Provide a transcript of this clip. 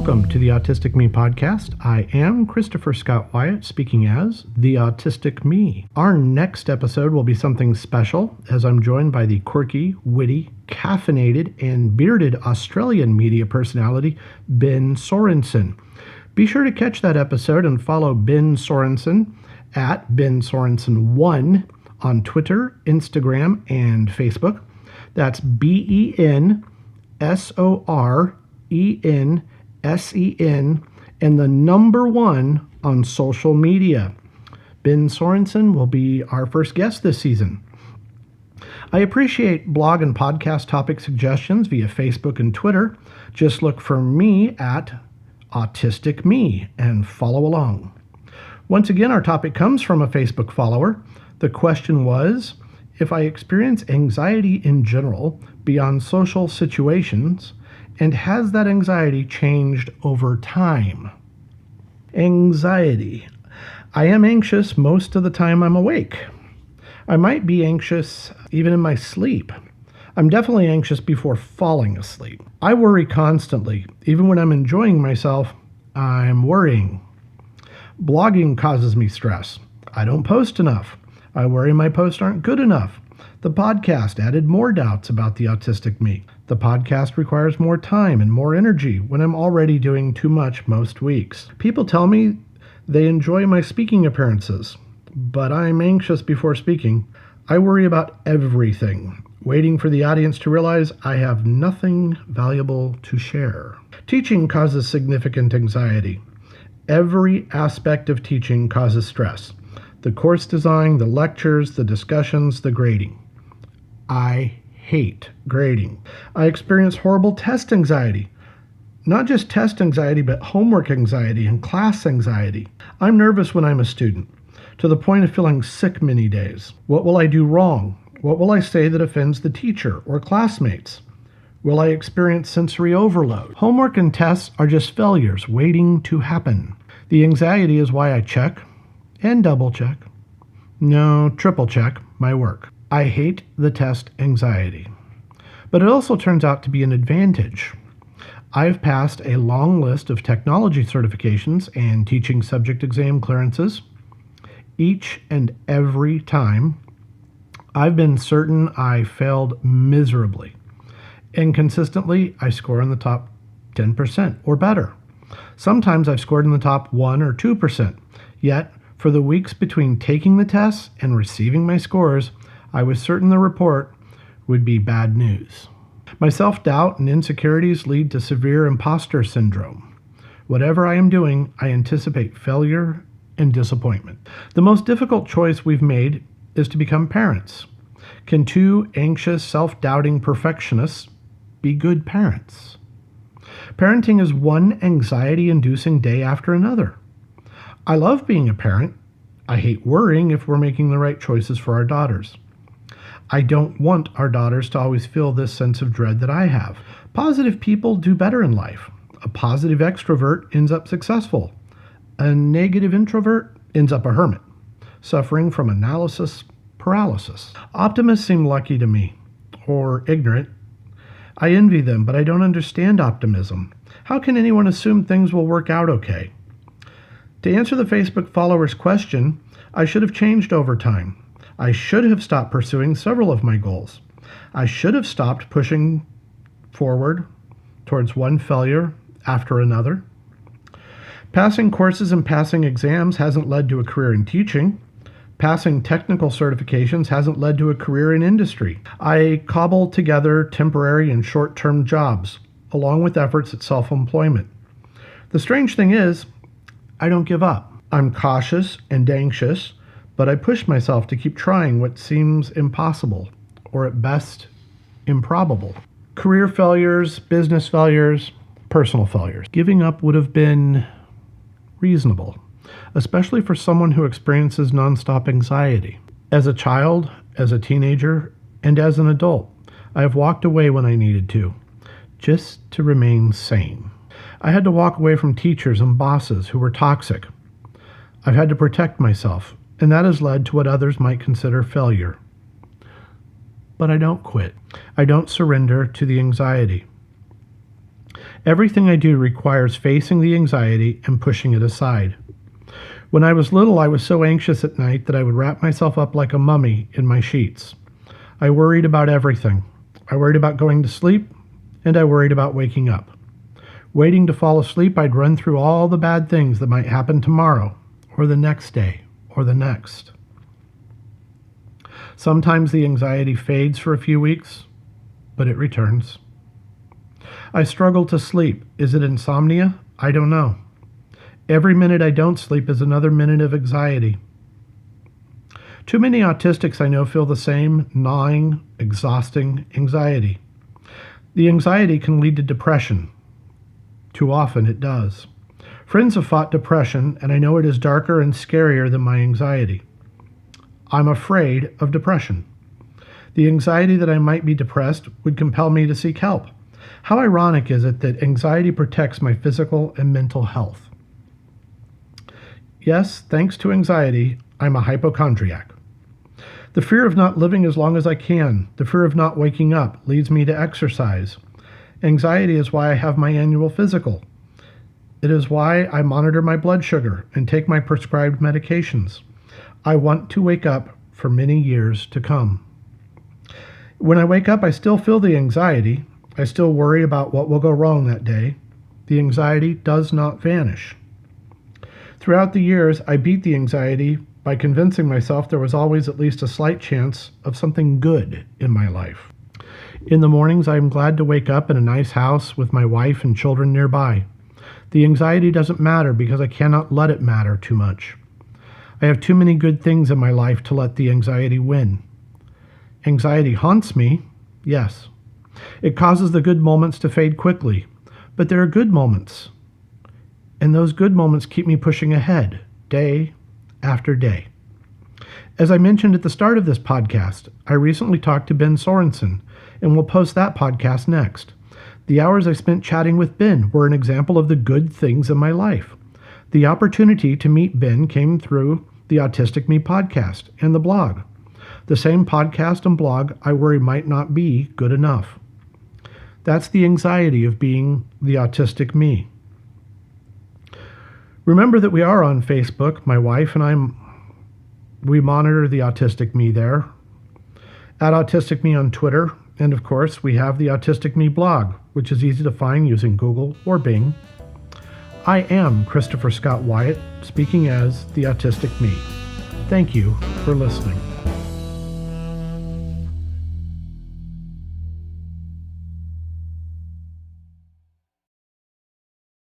Welcome to the Autistic Me podcast. I am Christopher Scott Wyatt, speaking as the Autistic Me. Our next episode will be something special, as I'm joined by the quirky, witty, caffeinated, and bearded Australian media personality, Ben Sorensen. Be sure to catch that episode and follow Ben Sorensen at Ben Sorensen1 on Twitter, Instagram, and Facebook. That's BenSorensen and the number 1 on social media. Ben Sorensen will be our first guest this season. I appreciate blog and podcast topic suggestions via Facebook and Twitter. Just look for me at Autistic Me and follow along. Once again, our topic comes from a Facebook follower. The question was, if I experience anxiety in general beyond social situations, and has that anxiety changed over time? Anxiety. I am anxious most of the time I'm awake. I might be anxious even in my sleep. I'm definitely anxious before falling asleep. I worry constantly. Even when I'm enjoying myself, I'm worrying. Blogging causes me stress. I don't post enough. I worry my posts aren't good enough. The podcast added more doubts about the autistic me. The podcast requires more time and more energy when I'm already doing too much most weeks. People tell me they enjoy my speaking appearances, but I'm anxious before speaking. I worry about everything, waiting for the audience to realize I have nothing valuable to share. Teaching causes significant anxiety. Every aspect of teaching causes stress. The course design, the lectures, the discussions, the grading. I hate grading. I experience horrible test anxiety. Not just test anxiety, but homework anxiety and class anxiety. I'm nervous when I'm a student, to the point of feeling sick many days. What will I do wrong? What will I say that offends the teacher or classmates? Will I experience sensory overload? Homework and tests are just failures waiting to happen. The anxiety is why I check and double check, no, triple check my work. I hate the test anxiety, but it also turns out to be an advantage. I've passed a long list of technology certifications and teaching subject exam clearances. Each and every time, I've been certain I failed miserably, and consistently I score in the top 10% or better. Sometimes I've scored in the top 1 or 2%, yet for the weeks between taking the tests and receiving my scores, I was certain the report would be bad news. My self-doubt and insecurities lead to severe imposter syndrome. Whatever I am doing, I anticipate failure and disappointment. The most difficult choice we've made is to become parents. Can 2 anxious, self-doubting perfectionists be good parents? Parenting is one anxiety-inducing day after another. I love being a parent. I hate worrying if we're making the right choices for our daughters. I don't want our daughters to always feel this sense of dread that I have. Positive people do better in life. A positive extrovert ends up successful. A negative introvert ends up a hermit, suffering from analysis paralysis. Optimists seem lucky to me, or ignorant. I envy them, but I don't understand optimism. How can anyone assume things will work out okay? To answer the Facebook follower's question, I should have changed over time. I should have stopped pursuing several of my goals. I should have stopped pushing forward towards one failure after another. Passing courses and passing exams hasn't led to a career in teaching. Passing technical certifications hasn't led to a career in industry. I cobbled together temporary and short-term jobs, along with efforts at self-employment. The strange thing is, I don't give up. I'm cautious and anxious, but I push myself to keep trying what seems impossible, or at best, improbable. Career failures, business failures, personal failures. Giving up would have been reasonable, especially for someone who experiences nonstop anxiety. As a child, as a teenager, and as an adult, I have walked away when I needed to, just to remain sane. I had to walk away from teachers and bosses who were toxic. I've had to protect myself, and that has led to what others might consider failure. But I don't quit. I don't surrender to the anxiety. Everything I do requires facing the anxiety and pushing it aside. When I was little, I was so anxious at night that I would wrap myself up like a mummy in my sheets. I worried about everything. I worried about going to sleep, and I worried about waking up. Waiting to fall asleep, I'd run through all the bad things that might happen tomorrow, or the next day, or the next. Sometimes the anxiety fades for a few weeks, but it returns. I struggle to sleep. Is it insomnia? I don't know. Every minute I don't sleep is another minute of anxiety. Too many autistics I know feel the same gnawing, exhausting anxiety. The anxiety can lead to depression. Too often it does. Friends have fought depression, and I know it is darker and scarier than my anxiety. I'm afraid of depression. The anxiety that I might be depressed would compel me to seek help. How ironic is it that anxiety protects my physical and mental health? Yes, thanks to anxiety, I'm a hypochondriac. The fear of not living as long as I can, the fear of not waking up, leads me to exercise. Anxiety is why I have my annual physical. It is why I monitor my blood sugar and take my prescribed medications. I want to wake up for many years to come. When I wake up, I still feel the anxiety. I still worry about what will go wrong that day. The anxiety does not vanish. Throughout the years, I beat the anxiety by convincing myself there was always at least a slight chance of something good in my life. In the mornings, I am glad to wake up in a nice house with my wife and children nearby. The anxiety doesn't matter because I cannot let it matter too much. I have too many good things in my life to let the anxiety win. Anxiety haunts me, yes. It causes the good moments to fade quickly, but there are good moments. And those good moments keep me pushing ahead, day after day. As I mentioned at the start of this podcast, I recently talked to Ben Sorensen, and we'll post that podcast next. The hours I spent chatting with Ben were an example of the good things in my life. The opportunity to meet Ben came through the Autistic Me podcast and the blog. The same podcast and blog I worry might not be good enough. That's the anxiety of being the autistic me. Remember that we are on Facebook. My wife and we monitor the Autistic Me there. At Autistic Me on Twitter. And of course, we have the Autistic Me blog, which is easy to find using Google or Bing. I am Christopher Scott Wyatt, speaking as the Autistic Me. Thank you for listening.